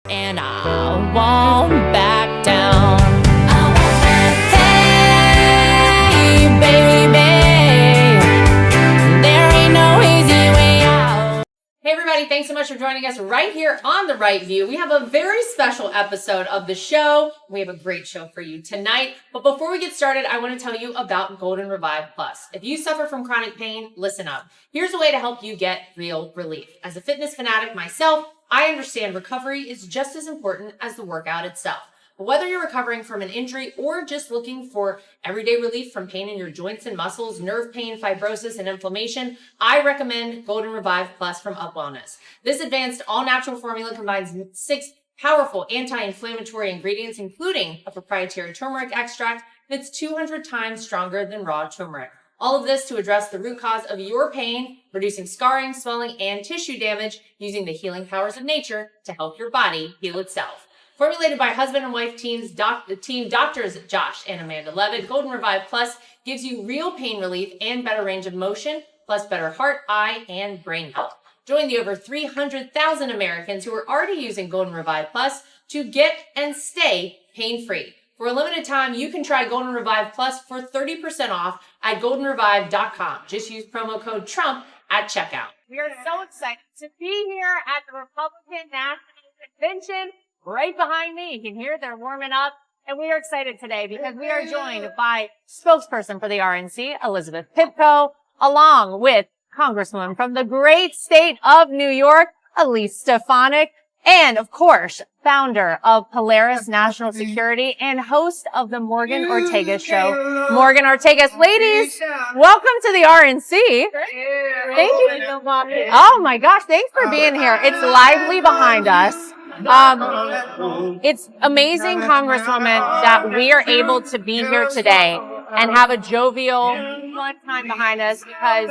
And I won't back down. Hey, baby, there ain't no easy way out. Hey everybody, thanks so much for joining us right here on The Right View. We have a very special episode of the show. We have a great show for you tonight. But before we get started, I want to tell you about Golden Revive Plus. If you suffer from chronic pain, listen up. Here's a way to help you get real relief. As a fitness fanatic myself, I understand recovery is just as important as the workout itself. But whether you're recovering from an injury or just looking for everyday relief from pain in your joints and muscles, nerve pain, fibrosis, and inflammation, I recommend Golden Revive Plus from Up Wellness. This advanced all-natural formula combines 6 powerful anti-inflammatory ingredients, including a proprietary turmeric extract that's 200 times stronger than raw turmeric. All of this to address the root cause of your pain, reducing scarring, swelling, and tissue damage using the healing powers of nature to help your body heal itself. Formulated by husband and wife team doctors Josh and Amanda Levitt, Golden Revive Plus gives you real pain relief and better range of motion, plus better heart, eye, and brain health. Join the over 300,000 Americans who are already using Golden Revive Plus to get and stay pain-free. For a limited time, you can try Golden Revive Plus for 30% off at goldenrevive.com. Just use promo code TRUMP at checkout. We are so excited to be here at the Republican National Convention. Right behind me, you can hear they're warming up. And we are excited today because we are joined by spokesperson for the RNC, Elizabeth Pipko, along with Congresswoman from the great state of New York, Elise Stefanik, and, of course, founder of Polaris National Security and host of the Morgan Ortega Show, Morgan Ortega's. Ladies, welcome to the RNC. Thank you. Oh, my gosh. Thanks for being here. It's lively behind us. It's amazing, Congresswoman, that we are able to be here today and have a jovial, fun time behind us because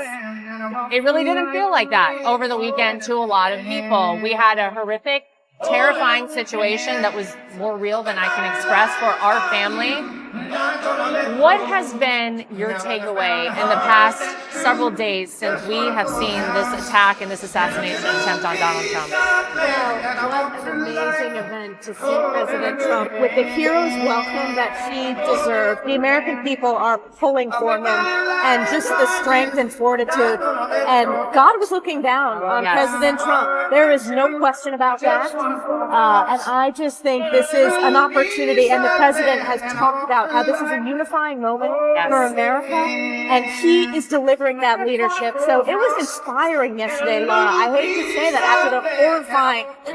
it really didn't feel like that over the weekend to a lot of people. We had a horrific, terrifying situation that was more real than I can express for our family. What has been your takeaway in the past several days since we have seen this attack and this assassination attempt on Donald Trump? Well, what an amazing event to see President Trump with the hero's welcome that he deserved. The American people are pulling for him and just the strength and fortitude. And God was looking down on President Trump. There is no question about that. And I just think this is an opportunity, and the president has talked about how this is a unifying moment for America, and he is delivering that leadership. So it was inspiring yesterday, Lara. I hate to say that after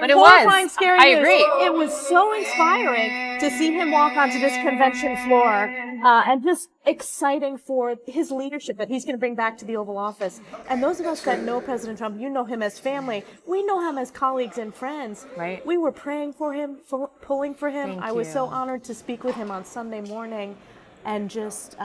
the horrifying, scary news. I agree. It was so inspiring to see him walk onto this convention floor, and just exciting for his leadership that he's going to bring back to the Oval Office. And those of us that know President Trump, you know him as family. We know him as colleagues and friends. Right. We were praying for him, pulling for him. Thank I was you. so honored to speak with him on Sunday morning. And just,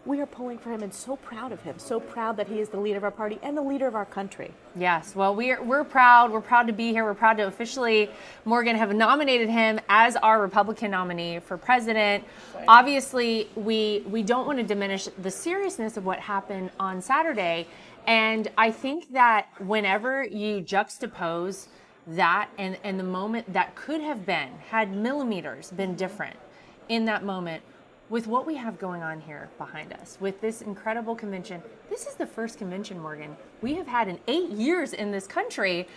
we are pulling for him and so proud of him, so proud that he is the leader of our party and the leader of our country. Yes, well, we're proud. We're proud to be here. We're proud to officially, Morgan, have nominated him as our Republican nominee for president. Obviously, we don't want to diminish the seriousness of what happened on Saturday. And I think that whenever you juxtapose that and the moment that could have been, had millimeters been different in that moment, with what we have going on here behind us, with this incredible convention. This is the first convention, Morgan, we have had in 8 years in this country.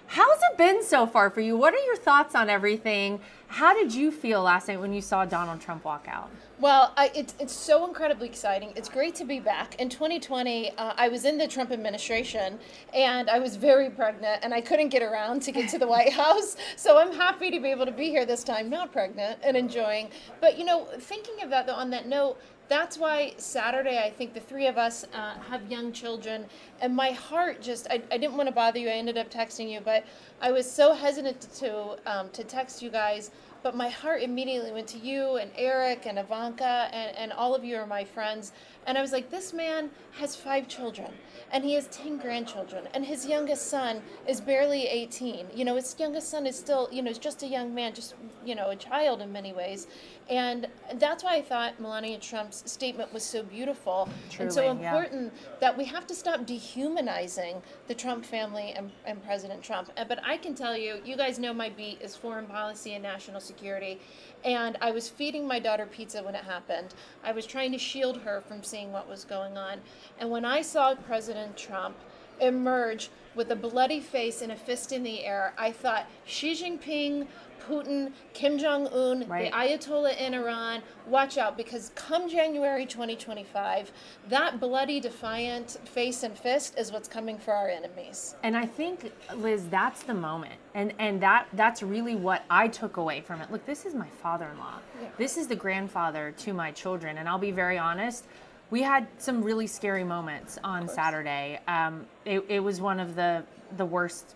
How's it been so far for you? What are your thoughts on everything? How did you feel last night when you saw Donald Trump walk out? Well, it's so incredibly exciting. It's great to be back. In 2020, I was in the Trump administration, and I was very pregnant, and I couldn't get around to get to the White House. So I'm happy to be able to be here this time, not pregnant, and enjoying. But, you know, thinking of that, though, on that note, that's why Saturday, I think the three of us have young children, and my heart just, I didn't want to bother you. I ended up texting you, but I was so hesitant to text you guys. But my heart immediately went to you and Eric and Ivanka and all of you are my friends. And I was like, this man has 5 children and he has 10 grandchildren and his youngest son is barely 18. You know, his youngest son is still, you know, is just a young man, just, you know, a child in many ways. And that's why I thought Melania Trump's statement was so beautiful. Truly, and so important that we have to stop dehumanizing the Trump family and President Trump. But I can tell you, you guys know my beat is foreign policy and national security. And I was feeding my daughter pizza when it happened. I was trying to shield her from seeing what was going on. And when I saw President Trump emerge with a bloody face and a fist in the air, I thought, Xi Jinping, Putin, Kim Jong-un, the Ayatollah in Iran, watch out, because come January 2025, that bloody, defiant face and fist is what's coming for our enemies. And I think, Liz, that's the moment. And that's really what I took away from it. Look, this is my father-in-law. Yeah. This is the grandfather to my children. And I'll be very honest, we had some really scary moments on Saturday. It was one of the worst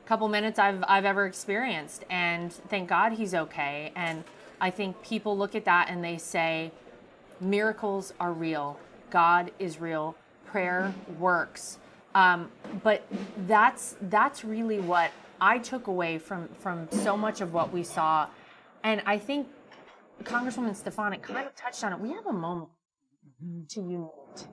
couple minutes I've ever experienced, and thank God he's okay. And I think people look at that and they say, miracles are real, God is real, prayer works. But that's really what I took away from so much of what we saw. And I think Congresswoman Stefanik kind of touched on it. We have a moment to unite.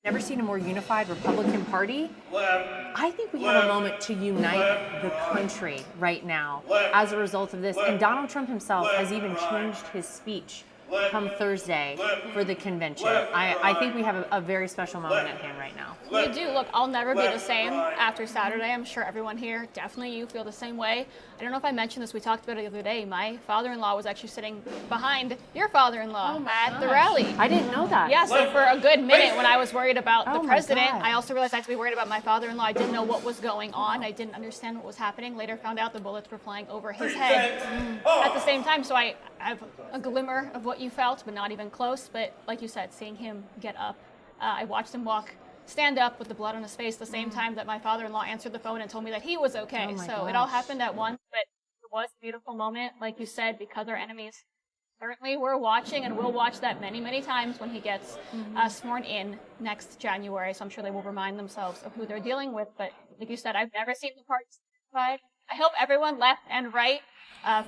Never seen a more unified Republican Party. I think we have a moment to unite the country right now as a result of this. And Donald Trump himself has even changed his speech come Thursday for the convention. I think we have a very special moment at hand right now. We do. Look, I'll never be the same after Saturday. I'm sure everyone here, definitely you, feel the same way. I don't know if I mentioned this. We talked about it the other day. My father-in-law was actually sitting behind your father-in-law at the rally. I didn't know that. Yeah, so for a good minute when I was worried about the president, I also realized I had to be worried about my father-in-law. I didn't know what was going on. I didn't understand what was happening. Later found out the bullets were flying over his head at the same time. So I have a glimmer of what you felt, but not even close. But like you said, seeing him get up, I watched him stand up with the blood on his face the same time that my father-in-law answered the phone and told me that he was okay. So it all happened at once, but it was a beautiful moment, like you said, because our enemies certainly were watching, and will watch that many, many times when he gets sworn in next January. So I'm sure they will remind themselves of who they're dealing with. But like you said, I've never seen the party side. I hope everyone left and right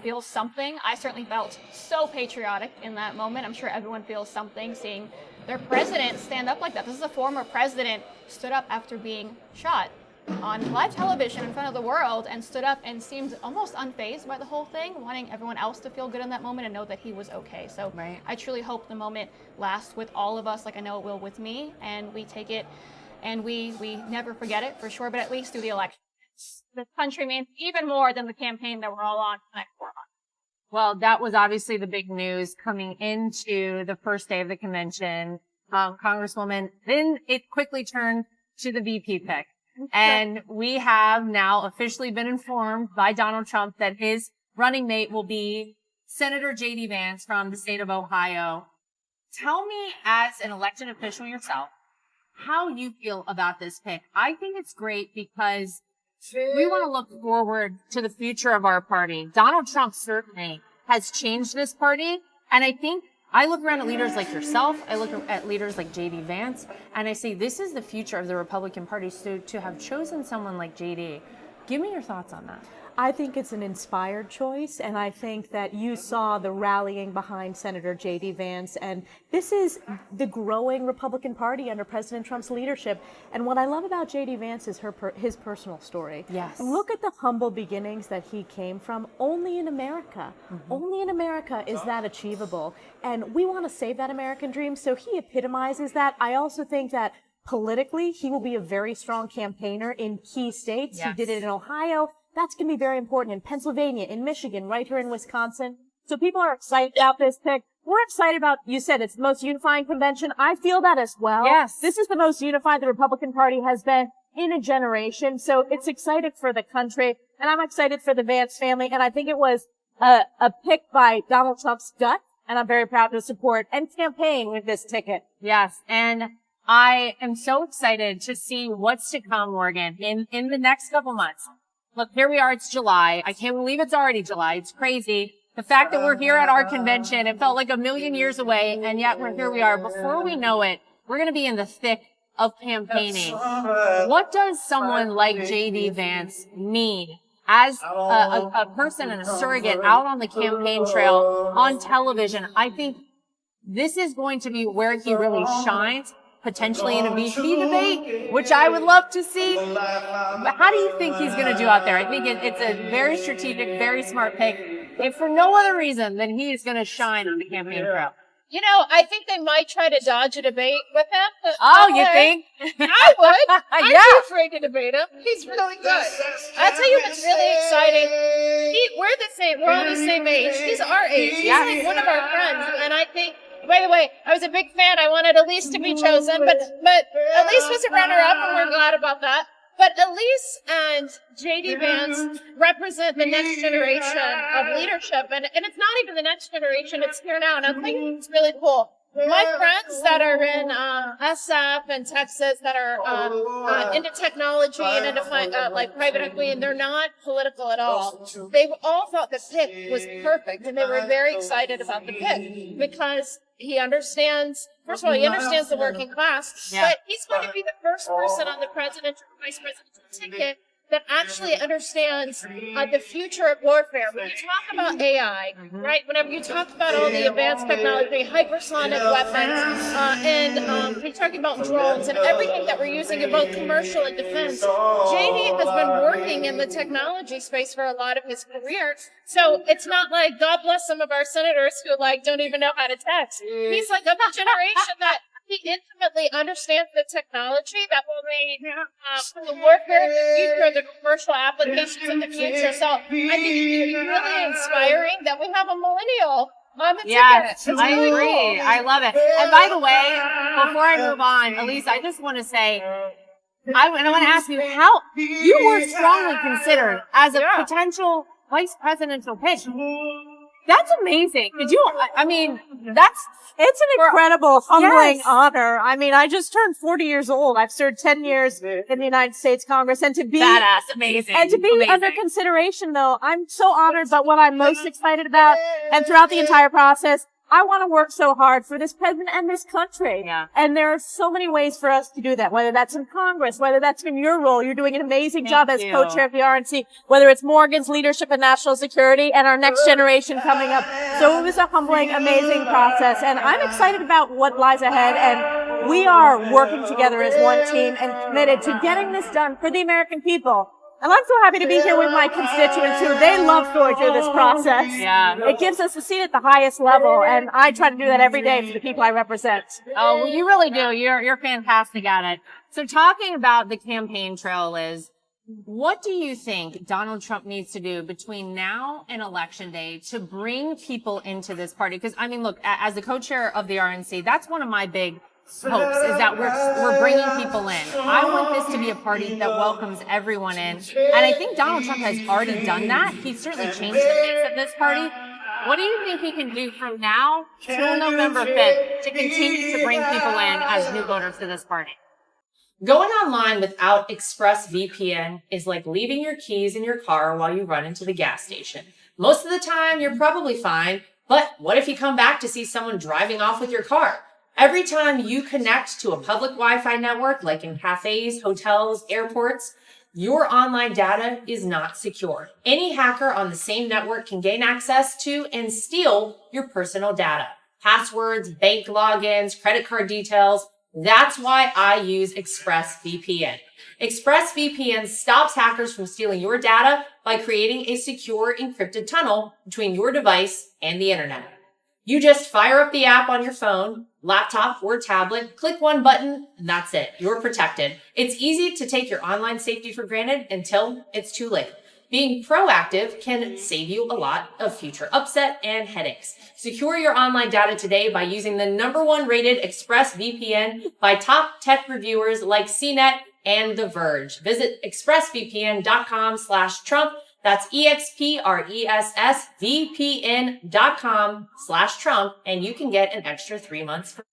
feels something. I certainly felt so patriotic in that moment. I'm sure everyone feels something seeing their president stand up like that. This is a former president stood up after being shot on live television in front of the world and stood up and seemed almost unfazed by the whole thing, wanting everyone else to feel good in that moment and know that he was okay. So I truly hope the moment lasts with all of us, like I know it will with me, and we take it and we never forget it for sure, but at least through the election. This country means even more than the campaign that we're all on for the next 4 months. Well, that was obviously the big news coming into the first day of the convention, Congresswoman. Then it quickly turned to the VP pick. And we have now officially been informed by Donald Trump that his running mate will be Senator JD Vance from the state of Ohio. Tell me, as an elected official yourself, how you feel about this pick. I think it's great because we want to look forward to the future of our party. Donald Trump certainly has changed this party. And I think I look around at leaders like yourself. I look at leaders like JD Vance, and I say, this is the future of the Republican Party. So to have chosen someone like JD, give me your thoughts on that. I think it's an inspired choice, and I think that you saw the rallying behind Senator JD Vance, and this is the growing Republican Party under President Trump's leadership. And what I love about JD Vance is his personal story. Yes. Look at the humble beginnings that he came from. Only in America. Only in America is that achievable. And we want to save that American dream, so he epitomizes that. I also think that politically, he will be a very strong campaigner in key states. Yes. He did it in Ohio. That's going to be very important in Pennsylvania, in Michigan, right here in Wisconsin. So people are excited about this pick. We're excited about, you said it's the most unifying convention. I feel that as well. Yes. This is the most unified the Republican Party has been in a generation. So it's excited for the country, and I'm excited for the Vance family. And I think it was a pick by Donald Trump's gut, and I'm very proud to support and campaign with this ticket. Yes. And I am so excited to see what's to come, Morgan, in the next couple months. Look, here we are. It's July. I can't believe it's already July. It's crazy. The fact that we're here at our convention, it felt like a million years away, and yet here we are. Before we know it, we're going to be in the thick of campaigning. What does someone like JD Vance mean as a person and a surrogate out on the campaign trail, on television? I think this is going to be where he really shines. potentially in a VP debate, which I would love to see. But how do you think he's going to do out there? I think it's a very strategic, very smart pick. If for no other reason, then he is going to shine on the campaign trail. You know, I think they might try to dodge a debate with him. Oh, you think? I would. I'm Yeah. not afraid to debate him. He's really good. I'll tell you what's really exciting. We're the same. We're all the same age. He's our age. He's like one of our friends. And I think, by the way, I was a big fan. I wanted Elise to be chosen, but Elise was a runner-up, and we're glad about that. But Elise and JD Vance represent the next generation of leadership. And it's not even the next generation, it's here now. And I think it's really cool. My friends that are in SF and Texas that are into technology and into like private equity, and they're not political at all, they all thought the pick was perfect. And they were very excited about the pick because he understands, first of all, he understands the working class, but he's going to be the first person on the presidential, vice presidential ticket that actually understands the future of warfare. When you talk about AI, right? Whenever you talk about all the advanced technology, hypersonic weapons, and you're talking about drones and everything that we're using in both commercial and defense, JD has been working in the technology space for a lot of his career. So it's not like, God bless some of our senators who don't even know how to text. He's like of the generation that he intimately understands the technology that will be the warfare in the future, the commercial applications in the future. So I think it's really inspiring that we have a millennial on the ticket. I agree. Cool. I love it. And by the way, before I move on, Elise, I just want to say, I want to ask you how you were strongly considered as a potential vice presidential pick. That's amazing. Did you? I mean, it's an incredible, humbling honor. I mean, I just turned 40 years old. I've served 10 years in the United States Congress, and to be badass, amazing, and to be under consideration, though, I'm so honored. But what I'm most excited about, and throughout the entire process, I want to work so hard for this president and this country. Yeah. And there are so many ways for us to do that, whether that's in Congress, whether that's in your role. You're doing an amazing job as co-chair of the RNC, whether it's Morgan's leadership in national security and our next generation coming up. So it was a humbling, amazing process. And I'm excited about what lies ahead. And we are working together as one team and committed to getting this done for the American people. And I'm so happy to be here with my constituents who they love going through this process. Yeah. It gives us a seat at the highest level, and I try to do that every day for the people I represent. Oh, well, you really do. You're fantastic at it. So talking about the campaign trail, Liz, what do you think Donald Trump needs to do between now and Election Day to bring people into this party? Because, I mean, look, as the co-chair of the RNC, that's one of my big hopes, is that we're bringing people in. I want this to be a party that welcomes everyone in. And I think Donald Trump has already done that. He's certainly changed the face of this party. What do you think he can do from now till November 5th to continue to bring people in as new voters to this party? Going online without ExpressVPN is like leaving your keys in your car while you run into the gas station. Most of the time, you're probably fine, but what if you come back to see someone driving off with your car? Every time you connect to a public Wi-Fi network, like in cafes, hotels, airports, your online data is not secure. Any hacker on the same network can gain access to and steal your personal data. Passwords, bank logins, credit card details. That's why I use ExpressVPN. ExpressVPN stops hackers from stealing your data by creating a secure encrypted tunnel between your device and the internet. You just fire up the app on your phone, laptop, or tablet, click one button, and that's it. You're protected. It's easy to take your online safety for granted until it's too late. Being proactive can save you a lot of future upset and headaches. Secure your online data today by using the #1 rated ExpressVPN by top tech reviewers like CNET and The Verge. Visit expressvpn.com/Trump. That's expressvpn.com/Trump, and you can get an extra 3 months for.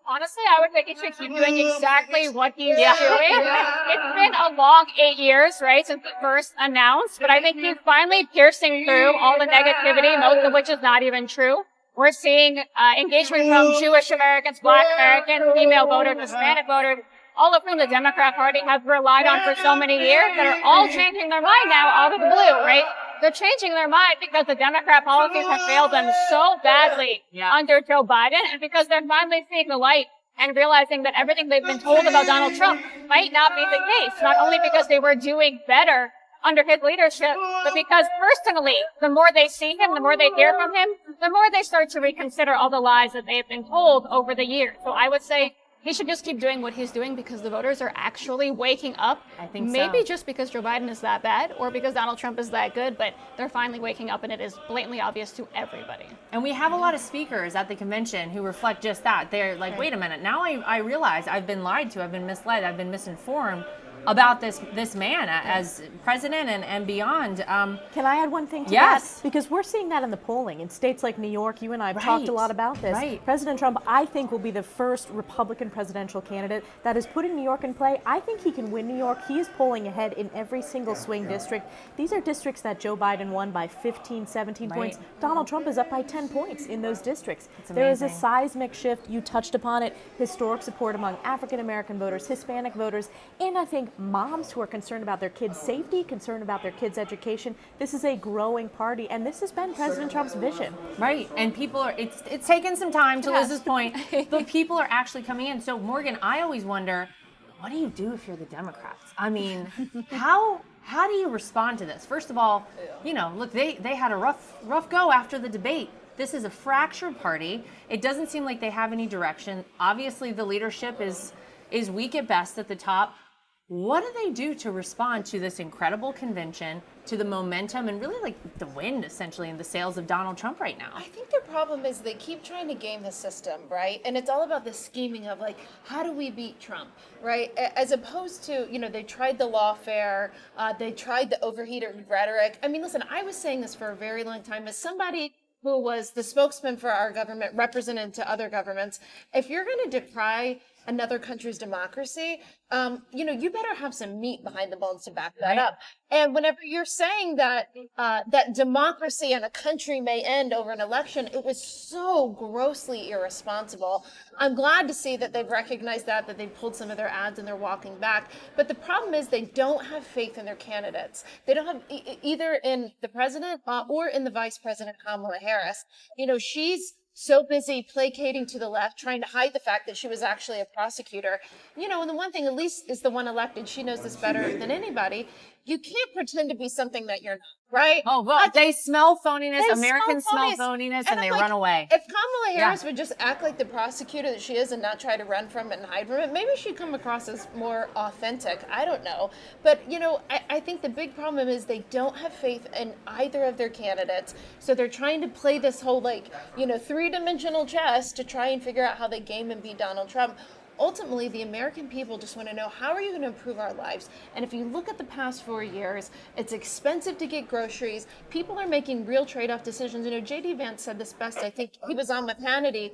Honestly, I would think he should keep doing exactly what he's doing. It's been a long 8 years, right, since it first announced, but I think he's finally piercing through all the negativity, most of which is not even true. We're seeing engagement from Jewish Americans, Black Americans, female voters, Hispanic voters, all of whom the Democrat Party has relied on for so many years, that are all changing their mind now out of the blue, right? They're changing their mind because the Democrat policies have failed them so badly under Joe Biden, and because they're finally seeing the light and realizing that everything they've been told about Donald Trump might not be the case, not only because they were doing better under his leadership, but because personally, the more they see him, the more they hear from him, the more they start to reconsider all the lies that they've been told over the years. So I would say he should just keep doing what he's doing because the voters are actually waking up. I think so. Maybe just because Joe Biden is that bad or because Donald Trump is that good, but they're finally waking up and it is blatantly obvious to everybody. And we have a lot of speakers at the convention who reflect just that. They're like, wait a minute, now I realize I've been lied to, I've been misled, I've been misinformed about this man as president and beyond. Can I add one thing to yes. that? Because we're seeing that in the polling. In states like New York, you and I have talked a lot about this. Right. President Trump, I think, will be the first Republican presidential candidate that is putting New York in play. I think he can win New York. He is polling ahead in every single swing district. These are districts that Joe Biden won by 15, 17 points. Donald Trump is up by 10 points in those districts. There is a seismic shift. You touched upon it. Historic support among African-American voters, Hispanic voters, and I think moms who are concerned about their kids' safety, concerned about their kids' education. This is a growing party, and this has been President Trump's vision. Right, and people are, it's taken some time to Liz's point, but people are actually coming in. So Morgan, I always wonder, what do you do if you're the Democrats? I mean, how do you respond to this? First of all, you know, look, they had a rough go after the debate. This is a fractured party. It doesn't seem like they have any direction. Obviously, the leadership is weak at best at the top. What do they do to respond to this incredible convention, to the momentum and really like the wind essentially in the sails of Donald Trump right now? I think their problem is they keep trying to game the system, right? And it's all about the scheming of like, how do we beat Trump, right? As opposed to, you know, they tried the lawfare, they tried the overheated rhetoric. I mean, listen, I was saying this for a very long time as somebody who was the spokesman for our government, represented to other governments. If you're going to decry another country's democracy, you know, you better have some meat behind the bones to back that up. And whenever you're saying that that democracy in a country may end over an election, it was so grossly irresponsible. I'm glad to see that they've recognized that they pulled some of their ads and they're walking back. But the problem is they don't have faith in their candidates. They don't have either in the president or in the vice president, Kamala Harris. You know, she's so busy placating to the left, trying to hide the fact that she was actually a prosecutor. You know, and the one thing, Elise is the one elected. She knows this better than anybody. You can't pretend to be something that you're not, right? Oh, well, they smell phoniness. Americans smell phoniness and they run away. If Kamala Harris would just act like the prosecutor that she is and not try to run from it and hide from it, maybe she'd come across as more authentic. I don't know. But, you know, I think the big problem is they don't have faith in either of their candidates. So they're trying to play this whole, like, you know, three-dimensional chess to try and figure out how they game and beat Donald Trump. Ultimately, the American people just want to know, how are you going to improve our lives? And if you look at the past 4 years, it's expensive to get groceries. People are making real trade-off decisions. You know, JD Vance said this best. I think he was on with Hannity.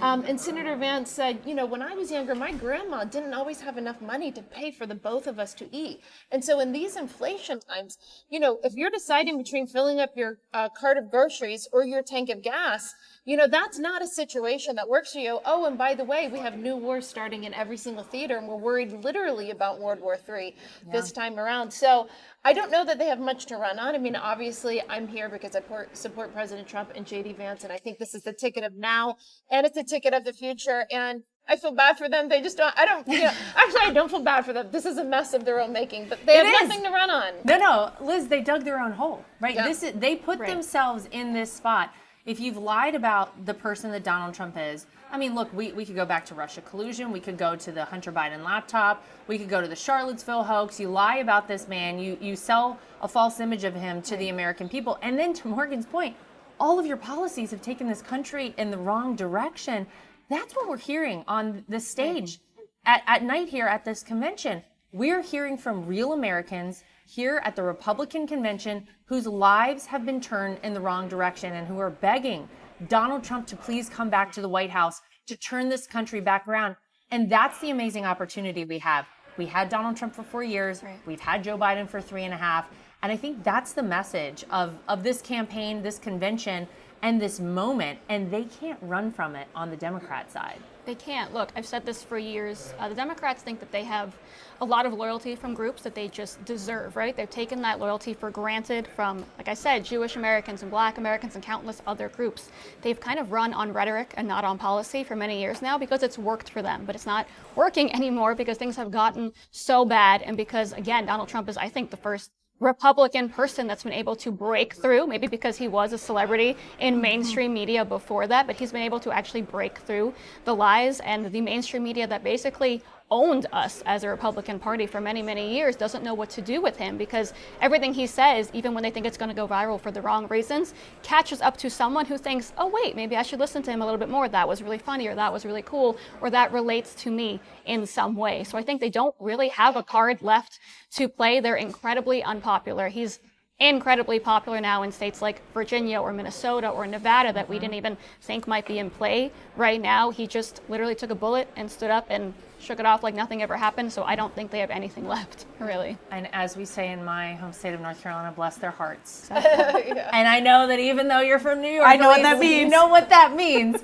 And Senator Vance said, you know, when I was younger, my grandma didn't always have enough money to pay for the both of us to eat. And so in these inflation times, you know, if you're deciding between filling up your cart of groceries or your tank of gas, you know, that's not a situation that works for you. Oh, and by the way, we have new wars starting in every single theater, and we're worried literally about World War III this time around. So I don't know that they have much to run on. I mean, obviously, I'm here because I support President Trump and JD Vance, and I think this is the ticket of now, and it's the ticket of the future. And I feel bad for them. They just don't, you know, actually, I don't feel bad for them. This is a mess of their own making, but they have nothing to run on. No, Liz, they dug their own hole, right? Yeah. They put themselves in this spot. If you've lied about the person that Donald Trump is, I mean, look, we could go back to Russia collusion. We could go to the Hunter Biden laptop. We could go to the Charlottesville hoax. You lie about this man. You sell a false image of him to the American people. And then to Morgan's point, all of your policies have taken this country in the wrong direction. That's what we're hearing on the stage at night here at this convention. We're hearing from real Americans here at the Republican convention whose lives have been turned in the wrong direction and who are begging Donald Trump to please come back to the White House to turn this country back around. And that's the amazing opportunity we have. We had Donald Trump for 4 years. We've had Joe Biden for 3.5. And I think that's the message of this campaign, this convention, and this moment, and they can't run from it on the Democrat side. They can't. Look, I've said this for years. The Democrats think that they have a lot of loyalty from groups that they just deserve, right? They've taken that loyalty for granted from, like I said, Jewish Americans and Black Americans and countless other groups. They've kind of run on rhetoric and not on policy for many years now because it's worked for them, but it's not working anymore because things have gotten so bad, and because, again, Donald Trump is, I think, the first Republican person that's been able to break through, maybe because he was a celebrity in mainstream media before that, but he's been able to actually break through the lies, and the mainstream media that basically owned us as a Republican Party for many, many years doesn't know what to do with him, because everything he says, even when they think it's going to go viral for the wrong reasons, catches up to someone who thinks, oh wait, maybe I should listen to him a little bit more. That was really funny, or that was really cool, or that relates to me in some way. So I think they don't really have a card left to play. They're incredibly unpopular. He's incredibly popular now in states like Virginia or Minnesota or Nevada that we didn't even think might be in play right now. He just literally took a bullet and stood up and shook it off like nothing ever happened. So I don't think they have anything left, really. And as we say in my home state of North Carolina, bless their hearts. Yeah. And I know that even though you're from New York, I know what that means. You know what that means.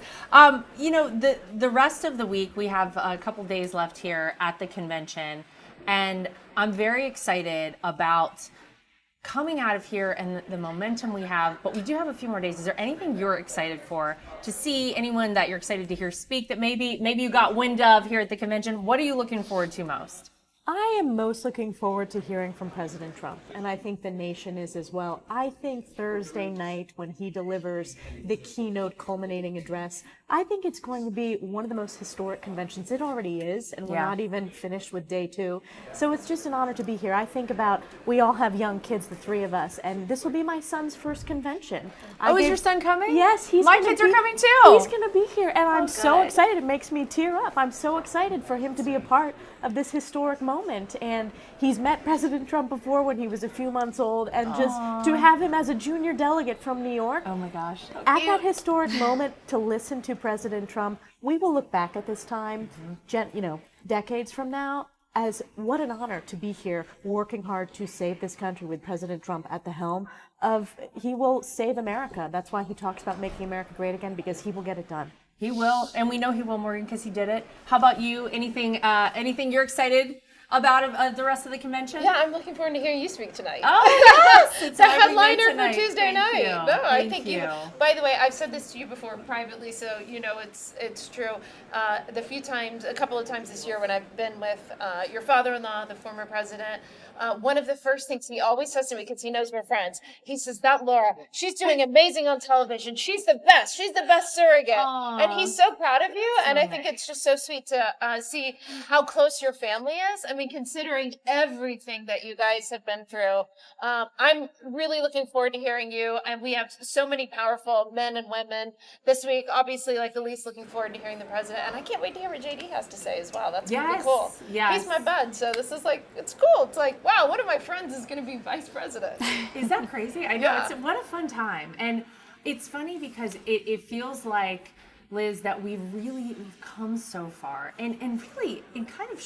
You know, the rest of the week, we have a couple days left here at the convention, and I'm very excited about coming out of here and the momentum we have, but we do have a few more days. Is there anything you're excited for, to see anyone that you're excited to hear speak that maybe you got wind of here at the convention? What are you looking forward to most? I am most looking forward to hearing from President Trump, and I think the nation is as well. I think Thursday night, when he delivers the keynote culminating address, I think it's going to be one of the most historic conventions. It already is, and we're not even finished with day 2. So it's just an honor to be here. I think about, we all have young kids, the 3 of us, and this will be my son's first convention. Is your son coming? Yes, my kids are coming too. He's going to be here, and I'm so excited. It makes me tear up. I'm so excited for him to be a part of this historic moment. And he's met President Trump before when he was a few months old, and just to have him as a junior delegate from New York. Oh my gosh. At that historic moment, to listen to President Trump, we will look back at this time, decades from now, as what an honor to be here working hard to save this country with President Trump at the helm of, he will save America. That's why he talks about making America great again, because he will get it done. He will, and we know he will, Morgan, because he did it. How about you? Anything you're excited about the rest of the convention? Yeah, I'm looking forward to hearing you speak tonight. Oh, yes! It's the headliner for Tuesday night. You. No, I think you. By the way, I've said this to you before privately, so you know it's true. A couple of times this year when I've been with your father-in-law, the former president, one of the first things he always says to me, because he knows we're friends, he says, that Lara, she's doing amazing on television. She's the best. She's the best surrogate. Aww. And he's so proud of you. And I think it's just so sweet to see how close your family is. I mean, considering everything that you guys have been through, I'm really looking forward to hearing you. And we have so many powerful men and women this week. Obviously, like Elise, looking forward to hearing the president. And I can't wait to hear what JD has to say as well. That's going to be cool. Yes. He's my bud. So this is it's cool. It's like, wow, one of my friends is going to be vice president. Is that crazy? I know. Yeah. What a fun time. And it's funny because it feels like, Liz, that we've come so far, and really in kind of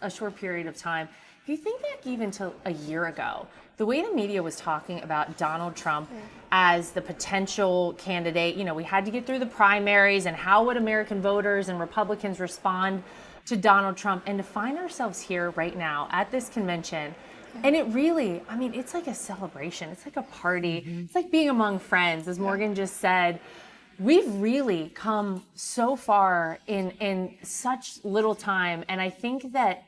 a short period of time. If you think back even to a year ago, the way the media was talking about Donald Trump as the potential candidate, we had to get through the primaries, and how would American voters and Republicans respond to Donald Trump, and to find ourselves here right now at this convention. And it really, it's like a celebration. It's like a party. Mm-hmm. It's like being among friends, as Morgan just said. We've really come so far in such little time. And I think that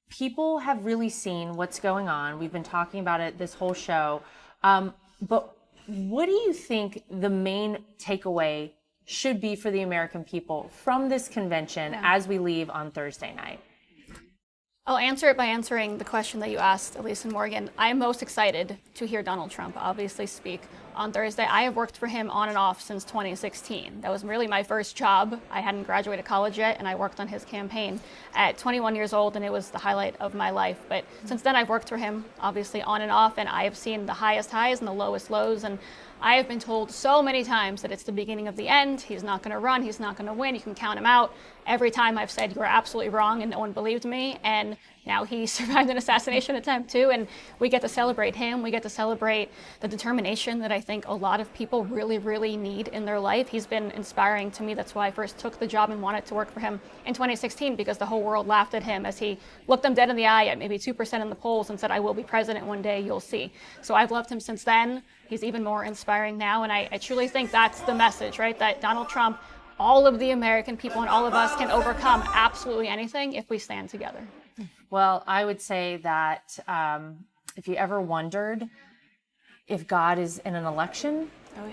people have really seen what's going on. We've been talking about it this whole show. But what do you think the main takeaway should be for the American people from this convention as we leave on Thursday night? I'll answer it by answering the question that you asked, Elise and Morgan. I'm most excited to hear Donald Trump obviously speak on Thursday. I have worked for him on and off since 2016. That was really my first job. I hadn't graduated college yet, and I worked on his campaign at 21 years old, and it was the highlight of my life. But since then, I've worked for him, obviously on and off, and I have seen the highest highs and the lowest lows. And I have been told so many times that it's the beginning of the end. He's not going to run. He's not going to win. You can count him out. Every time I've said, you're absolutely wrong, and no one believed me. And Now he survived an assassination attempt too, and we get to celebrate him. We get to celebrate the determination that I think a lot of people really, really need in their life. He's been inspiring to me. That's why I first took the job and wanted to work for him in 2016, because the whole world laughed at him as he looked them dead in the eye at maybe 2% in the polls and said, "I will be president one day, you'll see." So I've loved him since then. He's even more inspiring now, and I truly think that's the message, right? That Donald Trump, all of the American people and all of us can overcome absolutely anything if we stand together. Well, I would say that if you ever wondered if God is in an election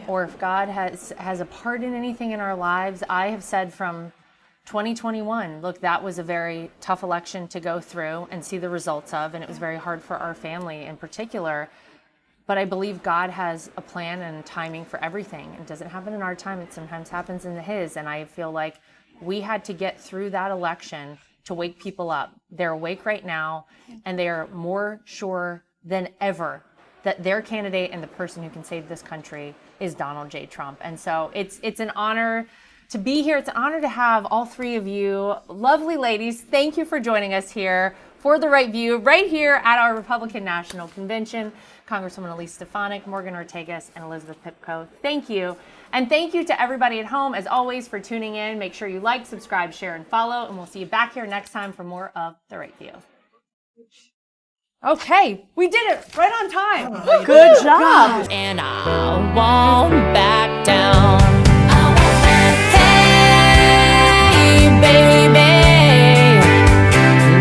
or if God has a part in anything in our lives, I have said from 2021, look, that was a very tough election to go through and see the results of, and it was very hard for our family in particular. But I believe God has a plan and timing for everything. It doesn't happen in our time. It sometimes happens in His. And I feel like we had to get through that election to wake people up. They're awake right now, and they are more sure than ever that their candidate and the person who can save this country is Donald J. Trump. And so it's an honor to be here. It's an honor to have all three of you lovely ladies. Thank you for joining us here for The Right View, right here at our Republican National Convention. Congresswoman Elise Stefanik, Morgan Ortagus, and Elizabeth Pipko, thank you. And thank you to everybody at home, as always, for tuning in. Make sure you like, subscribe, share, and follow, and we'll see you back here next time for more of The Right View. Okay, we did it right on time. Good job. And I won't back down. Hey, baby,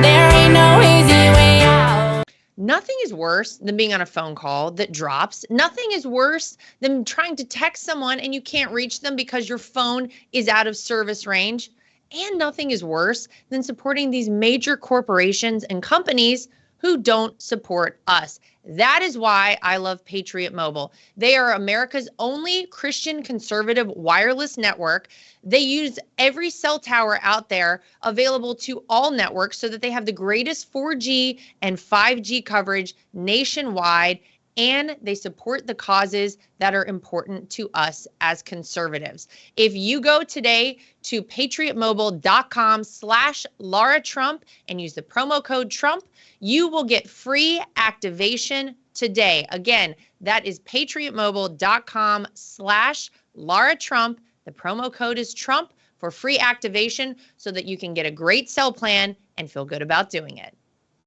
there ain't no easy way out. Nothing is worse than being on a phone call that drops. Nothing is worse than trying to text someone and you can't reach them because your phone is out of service range. And nothing is worse than supporting these major corporations and companies who don't support us. That is why I love Patriot Mobile. They are America's only Christian conservative wireless network. They use every cell tower out there available to all networks so that they have the greatest 4G and 5G coverage nationwide, and they support the causes that are important to us as conservatives. If you go today to patriotmobile.com/Lara Trump and use the promo code Trump, you will get free activation today. Again, that is patriotmobile.com/Lara Trump. The promo code is Trump for free activation so that you can get a great cell plan and feel good about doing it.